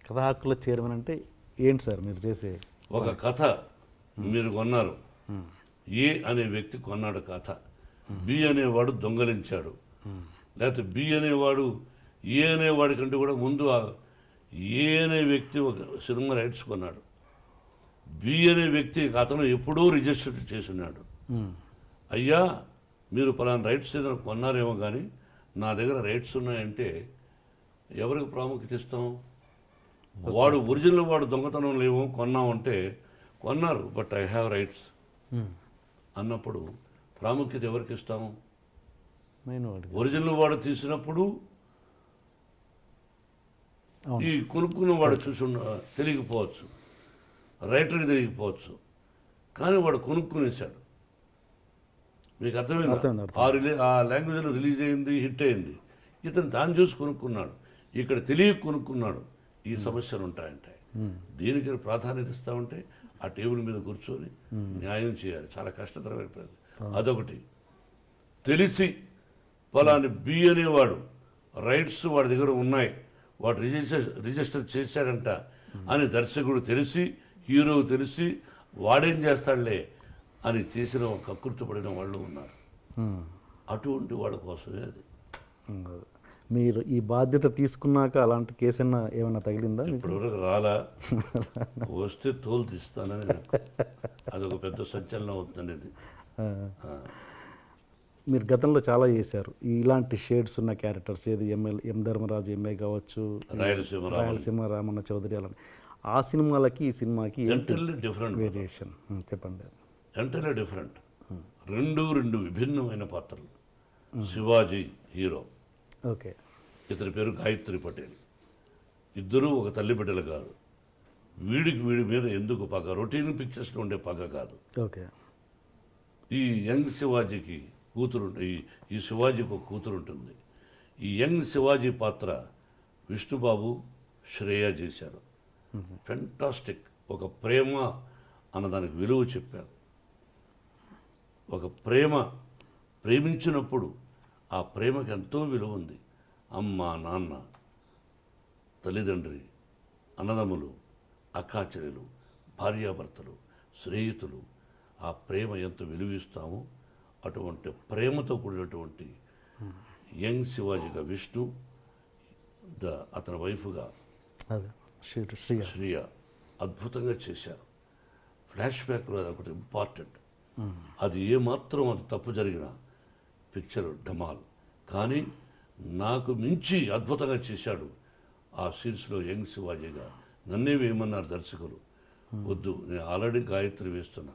కథా హక్కుల చైర్మన్ అంటే ఏంటి సార్ మీరు చేసే? ఒక కథ మీరు కొన్నారు, ఏ అనే వ్యక్తి కొన్నాడు కథ, బి అనేవాడు దొంగలించాడు, లేకపోతే బి అనేవాడు ఏ అనేవాడి కంటే కూడా ముందు ఏ అనే వ్యక్తి ఒక సినిమా రైట్స్ కొన్నాడు, బి అనే వ్యక్తి అతను ఎప్పుడూ రిజిస్టర్ చేస్తున్నాడు. అయ్యా మీరు పలానా రైట్స్ ఏదైనా కొన్నారేమో కానీ నా దగ్గర రైట్స్ ఉన్నాయంటే ఎవరికి ప్రాముఖ్యత ఇస్తాం? వాడు ఒరిజినల్ వాడు దొంగతనం లేవు కొన్నామంటే కొన్నారు బట్ ఐ హ్యావ్ రైట్స్ అన్నప్పుడు ప్రాముఖ్యత ఎవరికి ఇస్తాము? ఒరిజినల్ వాడు తీసినప్పుడు ఈ కొనుక్కున్న వాడు చూసి తెలియకపోవచ్చు, రైటర్కి తెలియకపోవచ్చు, కానీ వాడు కొనుక్కునేశాడు. మీకు అర్థమైంది? ఆ లాంగ్వేజ్లో రిలీజ్ అయింది, హిట్ అయింది, ఇతను దాన్ని చూసి కొనుక్కున్నాడు, ఇక్కడ తెలియ కొనుక్కున్నాడు. ఈ సమస్యలు ఉంటాయంటాయి. దీనికి ప్రాధాన్యత ఇస్తామంటే ఆ టేబుల్ మీద కూర్చొని న్యాయం చేయాలి, చాలా కష్టతరమైన పని. అదొకటి. తెలిసి పలాని బి అనేవాడు రైట్స్ వాడి దగ్గర ఉన్నాయి, వాడు రిజిస్టర్ చేశాడంట అని దర్శకుడు తెలిసి, హీరో తెలిసి వాడేం చేస్తాడులే అని చేసిన కకృతిపడిన వాళ్ళు ఉన్నారు. అటువంటి వాళ్ళ కోసమే అది. మీరు ఈ బాధ్యత తీసుకున్నాక అలాంటి కేసు ఏమైనా తగిలిందా? ఇప్పటివరకు రాలా, వస్తే తోలు తీస్తానని అదొక పెద్ద సంచలనం అవుతుందనేది. మీరు గతంలో చాలా చేశారు ఇలాంటి షేడ్స్ ఉన్న క్యారెక్టర్స్, ఏది ఎం ధర్మరాజు ఎంఏ కావచ్చు, రాయలసీమ రామన్న చౌదరి, అలా. ఆ సినిమాలకి ఈ సినిమాకి ఎంటైర్లీ డిఫరెంట్ వేరియేషన్ చెప్పండి. Entirely different. రెండు విభిన్నమైన పాత్రలు. శివాజీ హీరో, ఓకే, ఇతని పేరు గాయత్రి పటేల్. ఇద్దరూ ఒక తల్లి బిడ్డలు కాదు. వీడి మీద ఎందుకు పగ? రొటీన్ పిక్చర్స్లో ఉండే పగ కాదు. ఓకే. ఈ యంగ్ శివాజీకి కూతురు, ఈ శివాజీకి ఒక కూతురు ఉంటుంది. ఈ యంగ్ శివాజీ పాత్ర విష్ణుబాబు, శ్రేయ చేశారు. ఫెంటాస్టిక్. ఒక ప్రేమ అన్నదానికి విలువ చెప్పారు. ఒక ప్రేమించినప్పుడు ఆ ప్రేమకి ఎంతో విలువ ఉంది. అమ్మ, నాన్న, తల్లిదండ్రి, అన్నదమ్ములు, అక్కాచెల్లెలు, భార్యాభర్తలు, స్నేహితులు, ఆ ప్రేమ ఎంత విలువిస్తామో అటువంటి ప్రేమతో కూడినటువంటి యంగ్ శివాజీగా విష్ణు, అతని వైఫ్గా శ్రీయ అద్భుతంగా చేశారు. ఫ్లాష్ బ్యాక్లో అది ఒకటి ఇంపార్టెంట్. అది ఏమాత్రం అది తప్పు జరిగిన పిక్చర్ డమాల్. కానీ నాకు మించి అద్భుతంగా చేశాడు ఆ సీన్స్లో యంగ్ శివాజీగా. నన్నే వేయమన్నారు దర్శకులు. వద్దు, నేను ఆల్రెడీ గాయత్రి వేస్తున్నా,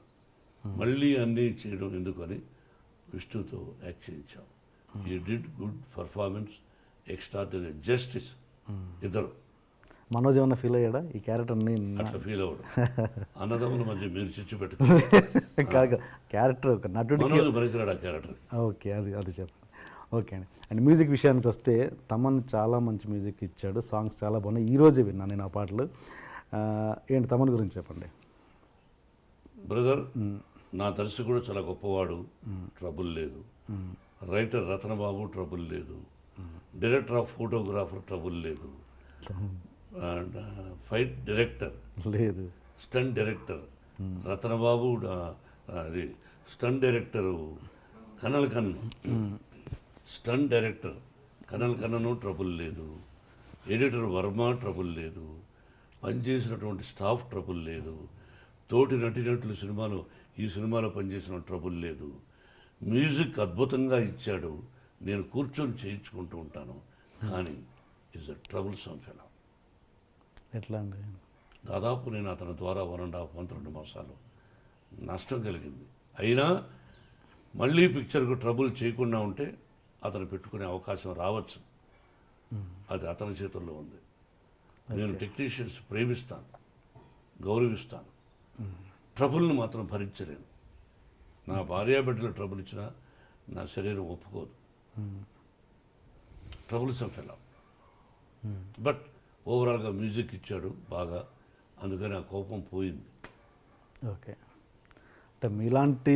మళ్ళీ అన్నీ చేయడం ఎందుకని విష్ణుతో యాక్ట్ చేయించాం. ఈ did good performance, extraordinary justice. ఇద్దరు. మనోజ్ ఏమన్నా ఫీల్ అయ్యాడా ఈ క్యారెక్టర్ని? అట్లా ఫీల్ అవ్వడు. అన్నదమ్ముల మధ్య మీరు చిచ్చు పెట్టుకుని క్యారెక్టర్ ఒక నటుడు పనికిరాడు ఆ క్యారెక్టర్. ఓకే, అది చెప్పండి. ఓకే అండి. అండ్ మ్యూజిక్ విషయానికి వస్తే తమన్ చాలా మంచి మ్యూజిక్ ఇచ్చాడు, సాంగ్స్ చాలా బాగున్నాయి. ఈరోజే విన్నాను నేను ఆ పాటలు. ఏంటి తమన్ గురించి చెప్పండి. బ్రదర్, నా దర్శకుడు చాలా గొప్పవాడు, ట్రబుల్ లేదు. రైటర్ రతనబాబు, ట్రబుల్ లేదు. డైరెక్టర్ ఆఫ్ ఫోటోగ్రాఫర్, ట్రబుల్ లేదు. అండ్ ఫైట్ డైరెక్టర్ లేదు. స్టంట్ డైరెక్టర్ రతనబాబు, అది స్టంట్ డైరెక్టరు కనల్ కన్ను, స్టంట్ డైరెక్టర్ కనల్ కన్నను ట్రబుల్ లేదు. ఎడిటర్ వర్మ ట్రబుల్ లేదు. పనిచేసినటువంటి స్టాఫ్ ట్రబుల్ లేదు. తోటి నటినట్లు ఈ సినిమాలో పనిచేసిన ట్రబుల్ లేదు. మ్యూజిక్ అద్భుతంగా ఇచ్చాడు. నేను కూర్చొని చేయించుకుంటూ ఉంటాను. కానీ is a trouble some fellow. ఎట్లా అండి? దాదాపు నేను అతని ద్వారా 1.5 2 మాసాలు నష్టం కలిగింది. అయినా మళ్ళీ పిక్చర్కు ట్రబుల్ చేయకుండా ఉంటే అతను పెట్టుకునే అవకాశం రావచ్చు. అది అతని చేతుల్లో ఉంది. నేను టెక్నీషియన్స్ ప్రేమిస్తాను, గౌరవిస్తాను. ట్రబుల్ని మాత్రం భరించలేను. నా భార్యాబిడ్డలు ట్రబుల్ ఇచ్చినా నా శరీరం ఒప్పుకోదు. Trouble some fellow. బట్ ఓవరాల్గా మ్యూజిక్ ఇచ్చాడు బాగా, అందుకని ఆ కోపం పోయింది. ఓకే. అంటే మీలాంటి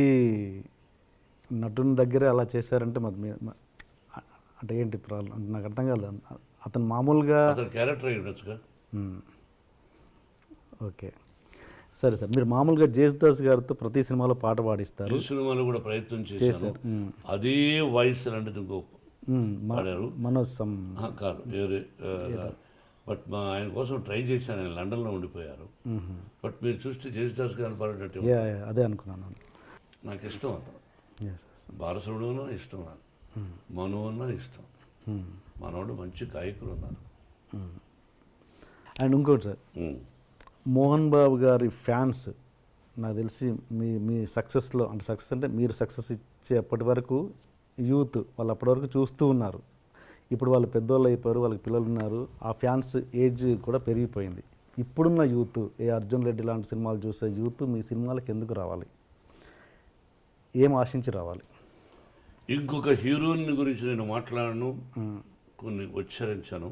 నటుని దగ్గరే అలా చేశారంటే అంటే ఏంటి ప్రాబ్లం? నాకు అర్థం కాలేదు. అతను మామూలుగా అతను క్యారెక్టర్ అయి ఉండొచ్చుగా. ఓకే, సరే సార్. మీరు మామూలుగా జేసుదాస్ గారితో ప్రతి సినిమాలో పాట పాడిస్తారు. ఈ సినిమాలో కూడా ప్రయత్నం చేశాను. అదే వాయిస్ లాంటిది ఇంకో పాడారు. మనోజ్ కాదు, వేరే. బట్ ఆయన కోసం ట్రై చేశాను. ఆయన లండన్లో ఉండిపోయారు. బట్ మీరు చూస్తే జేసుదాస్ గారిని పాడేటట్టు అదే అనుకున్నాను. నాకు ఇష్టం అతను. బాలసుబ్రహ్మణ్యం ఇష్టం, నాకు మను అన్న ఇష్టం. మనోడు మంచి గాయకులు ఉన్నారు. అండ్ ఇంకోటి సార్, మోహన్ బాబు గారి ఫ్యాన్స్ నాకు తెలిసి మీ సక్సెస్లో, అంటే సక్సెస్ అంటే మీరు సక్సెస్ ఇచ్చేప్పటి వరకు యూత్ వాళ్ళు అప్పటి వరకు చూస్తూ ఉన్నారు. ఇప్పుడు వాళ్ళు పెద్దవాళ్ళు అయిపోయారు, వాళ్ళకి పిల్లలు ఉన్నారు, ఆ ఫ్యాన్స్ ఏజ్ కూడా పెరిగిపోయింది. ఇప్పుడున్న యూత్, ఏ అర్జున్ రెడ్డి లాంటి సినిమాలు చూసే యూత్ మీ సినిమాలకు ఎందుకు రావాలి, ఏం ఆశించి రావాలి? ఇంకొక హీరోయిన్ గురించి నేను మాట్లాడను, కొన్ని ఉచ్చరించాను.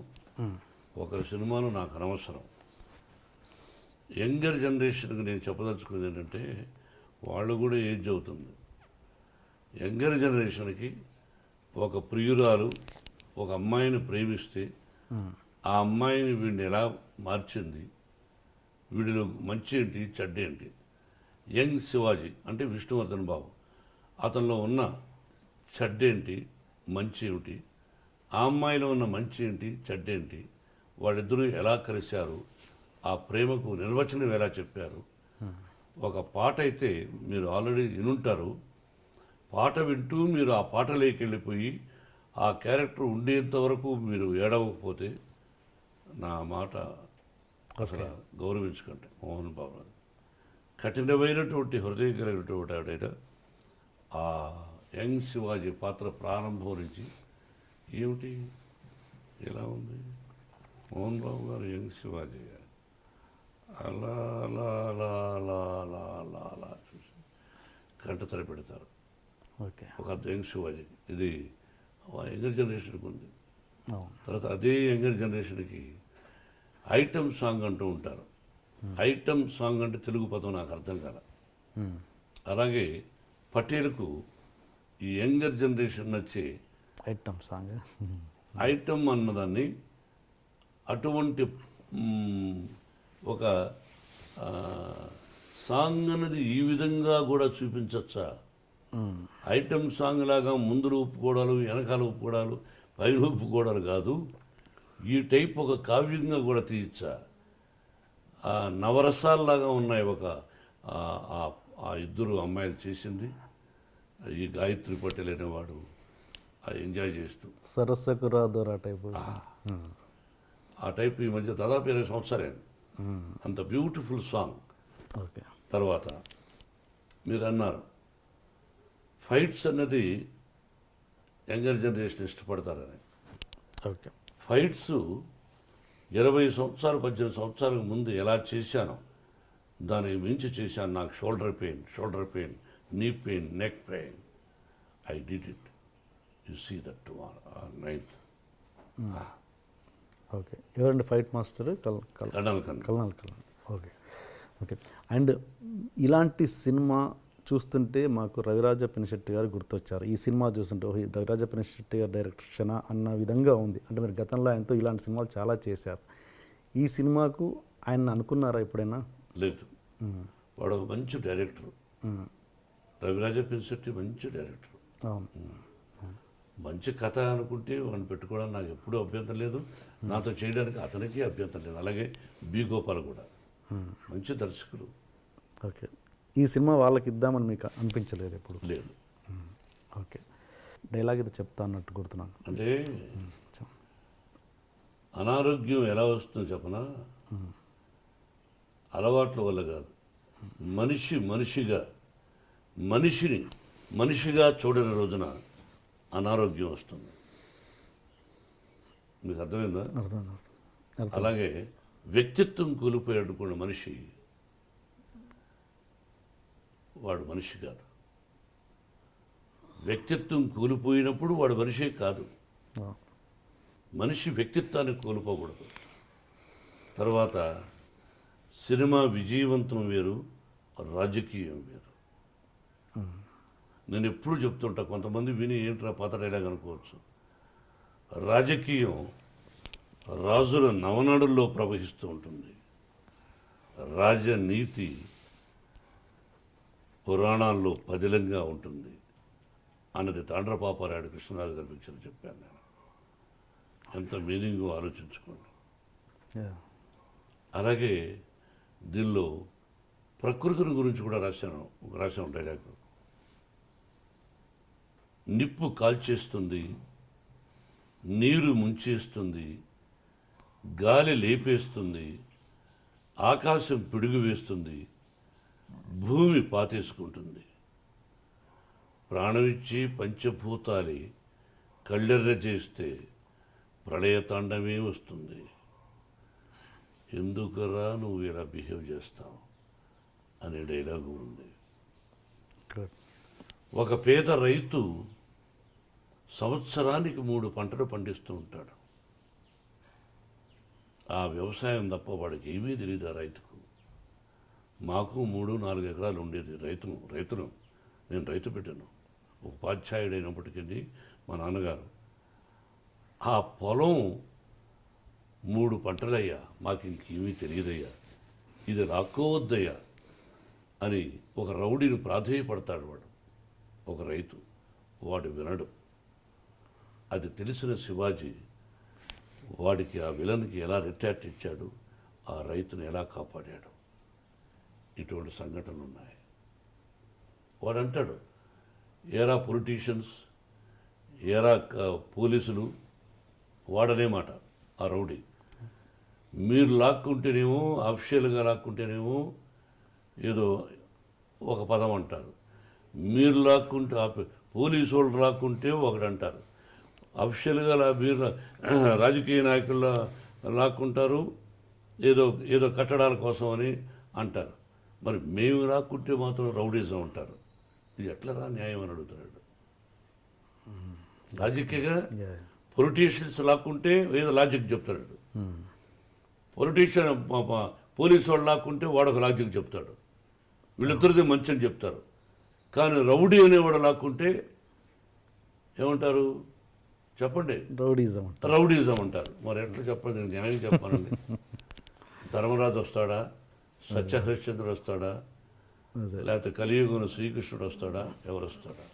ఒకరి సినిమాలు నాకు అనవసరం. యంగర్ జనరేషన్కి నేను చెప్పదలుచుకున్నది ఏంటంటే, వాళ్ళు కూడా ఏజ్ అవుతుంది. యంగర్ జనరేషన్కి ఒక ప్రియురాలు ఒక అమ్మాయిని ప్రేమిస్తే ఆ అమ్మాయిని వీడిని ఎలా మార్చింది, వీడిలో మంచి ఏంటి చెడ్డేంటి. యంగ్ శివాజీ అంటే విష్ణువర్ధన్ బాబు, అతనిలో ఉన్న చెడ్డేంటి మంచి ఏమిటి, ఆ అమ్మాయిలో ఉన్న మంచి ఏంటి చెడ్డేంటి, వాళ్ళిద్దరూ ఎలా కలిశారు, ఆ ప్రేమకు నిర్వచనం ఎలా చెప్పారు. ఒక పాట అయితే మీరు ఆల్రెడీ వినుంటారు. పాట వింటూ మీరు ఆ పాటలోకి వెళ్ళిపోయి ఆ క్యారెక్టర్ ఉండేంత వరకు మీరు ఏడవకపోతే నా మాట అసలు గౌరవించుకోండి. మోహన్ బాబు కఠినమైనటువంటి హృదయం కలిగినటువంటి ఆవిడైనా ఆ యంగ్ శివాజీ పాత్ర ప్రారంభం నుంచి ఏమిటి ఎలా ఉంది మోహన్ బాబు గారు యంగ్ శివాజీ అలా అలా అలా అలా అలా అలా అలా చూసి కంటతర పెడతారు. ఓకే, ఒక యంగ్ శివాజీ. ఇది యంగర్ జనరేషన్కి ఉంది. తర్వాత అదే యంగర్ జనరేషన్కి ఐటమ్ సాంగ్ అంటూ ఉంటారు. ఐటమ్ సాంగ్ అంటే తెలుగు పదం నాకు అర్థం కాల. అలాగే పటేల్కు ఈ యంగర్ జనరేషన్ నచ్చే ఐటమ్ సాంగ్, ఐటమ్ అన్నదాన్ని అటువంటి ఒక సాంగ్ అన్నది ఈ విధంగా కూడా చూపించచ్చా. ఐటమ్ సాంగ్ లాగా ముందు ఒప్పుకోవడాలు, వెనకాల ఒప్పుకోవడాలు, పైన ఒప్పుకోవడాలు కాదు. ఈ టైప్ ఒక కావ్యంగా కూడా తీయచ్చా. నవరసాల్లాగా ఉన్నాయి ఒక ఆ ఇద్దరు అమ్మాయిలు చేసింది. ఈ గాయత్రి పటేల్ అనేవాడు ఎంజాయ్ చేస్తూ సరస్సుకు రాదోరా టైప్, ఆ టైప్ ఈ మధ్య దాదాపు 20 సంవత్సరాలే. అంత బ్యూటిఫుల్ సాంగ్. ఓకే, తర్వాత మీరు అన్నారు ఫైట్స్ అన్నది యంగర్ జనరేషన్ ఇష్టపడతారని. ఓకే, ఫైట్స్ 20 సంవత్సరాలు 18 సంవత్సరాలకు ముందు ఎలా చేశానో దానికి మించి చేశాను. నాకు shoulder pain, knee pain, neck pain. I did it. You see that tomorrow 9th. Okay. ఎవరండి fight master? Colonel. Okay, okay. And ఇలాంటి సినిమా చూస్తుంటే మాకు రవిరాజ పినిశెట్టి గారు గుర్తొచ్చారు. ఈ సినిమా చూస్తుంటే రవిరాజ పినిశెట్టి గారు డైరెక్షన్ అన్న విధంగా ఉంది. అంటే మీరు గతంలో ఆయనతో ఇలాంటి సినిమాలు చాలా చేశారు. ఈ సినిమాకు ఆయన అనుకున్నారా ఎప్పుడైనా? లేదు. వాడు ఒక మంచి డైరెక్టర్. రవిరాజ పినిశెట్టి మంచి డైరెక్టర్. మంచి కథ అనుకుంటే వాడిని పెట్టుకోవడానికి నాకు ఎప్పుడూ అభ్యంతరం లేదు. నాతో చేయడానికి అతనికి అభ్యంతరం లేదు. అలాగే బి గోపాల్ కూడా మంచి దర్శకులు. ఓకే. ఈ సినిమా వాళ్ళకి ఇద్దామని మీకు అనిపించలేదు ఎప్పుడు? లేదు. ఓకే. డైలాగ్ ఇది చెప్తా అన్నట్టు గుర్తున్నాను. అంటే అనారోగ్యం ఎలా వస్తుందో చెప్పనా, అలవాట్ల వల్ల కాదు. మనిషిగా చూడని రోజున అనారోగ్యం వస్తుంది. మీకు అర్థమైందా? అలాగే వ్యక్తిత్వం కోల్పోయాడు కూడా మనిషి, వాడు మనిషి కాదు. వ్యక్తిత్వం కోల్పోయినప్పుడు వాడు మనిషే కాదు. మనిషి వ్యక్తిత్వాన్ని కోల్పోకూడదు. తర్వాత సినిమా విజయవంతం వేరు, రాజకీయం వేరు. నేను ఎప్పుడు చెప్తుంటా, కొంతమంది విని ఏంట్రా పాత డైలాగ్ అనుకోవచ్చు. రాజకీయం రాజుల నవనాడుల్లో ప్రవహిస్తూ ఉంటుంది. రాజనీతి పురాణాల్లో పదిలంగా ఉంటుంది అన్నది తాండ్రపాపారాయుడు కృష్ణరాజు గారి పిక్చర్ చెప్పాను నేను. ఎంత మీనింగ్ ఆలోచించుకోండి. Yeah. అలాగే దీనిలో ప్రకృతిని గురించి కూడా రాశాను డైలాగ్. నిప్పు కాల్చేస్తుంది, నీరు ముంచేస్తుంది, గాలి లేపేస్తుంది, ఆకాశం పిడుగు వేస్తుంది, భూమి పాతేసుకుంటుంది. ప్రాణమిచ్చి పంచభూతాలి కళ్ళెర్ర చేస్తే ప్రళయతాండమే వస్తుంది. ఎందుకురా నువ్వు ఇలా బిహేవ్ చేస్తావు అనే డైలాగు ఉంది. Good. ఒక పేద రైతు సంవత్సరానికి 3 పంటలు పండిస్తూ ఉంటాడు. ఆ వ్యవసాయం తప్ప వాడికి ఏమీ తెలియదు ఆ రైతుకు. మాకు 3-4 ఎకరాలు ఉండేది. రైతును నేను రైతు బిడ్డను, ఉపాధ్యాయుడైనప్పటికీ మా నాన్నగారు ఆ పొలం 3 పంటలయ్యా, మాకు ఇంకేమీ తెలియదయ్యా, ఇది రాక్కోవద్దయ్యా అని ఒక రౌడీని ప్రాధేయపడతాడు వాడు. ఒక రైతు వాడు వినడు. అది తెలిసిన శివాజీ వాడికి ఆ విలన్కి ఎలా రిటార్ట్ ఇచ్చాడు, ఆ రైతుని ఎలా కాపాడాడు. ఇటువంటి సంఘటనలు ఉన్నాయి. వాడు అంటాడు, ఏరా పొలిటీషియన్స్, ఏరా పోలీసులు, వాడనే మాట ఆ రౌడీ, మీరు లాక్కుంటేనేమో అఫిషియల్గా లాక్కుంటేనేమో ఏదో ఒక పదం అంటారు, మీరు లాక్కుంటే పోలీసు వాళ్ళు లాక్కుంటే ఒకటి అంటారు, అఫిషియల్గా మీరు రాజకీయ నాయకుల లాక్కుంటారు ఏదో కట్టడాల కోసం అని అంటారు. మరి మేము లాక్కుంటే మాత్రం రౌడీజం అంటారు. ఇది ఎట్లా న్యాయం అని అడుగుతున్నాడు. లాజిక్గా పొలిటీషియన్స్ లాక్కుంటే ఏదో లాజిక్ చెప్తాడు. పొలిటీషియన్ పోలీసు వాళ్ళు లాక్కుంటే వాడొక లాజిక్ చెప్తాడు. వీళ్ళిద్దరిది మంచి అని చెప్తారు. కానీ రౌడీ అనేవాడు లాక్కుంటే ఏమంటారు చెప్పండి? రౌడీజం అంటారు. మరి ఎట్లా చెప్పండి? నేను న్యాయం చెప్పానండి. ధర్మరాజు వస్తాడా, సత్యహరిశ్చంద్రుడు వస్తాడా, లేకపోతే కలియుగంలో శ్రీకృష్ణుడు వస్తాడా, ఎవరు వస్తాడా?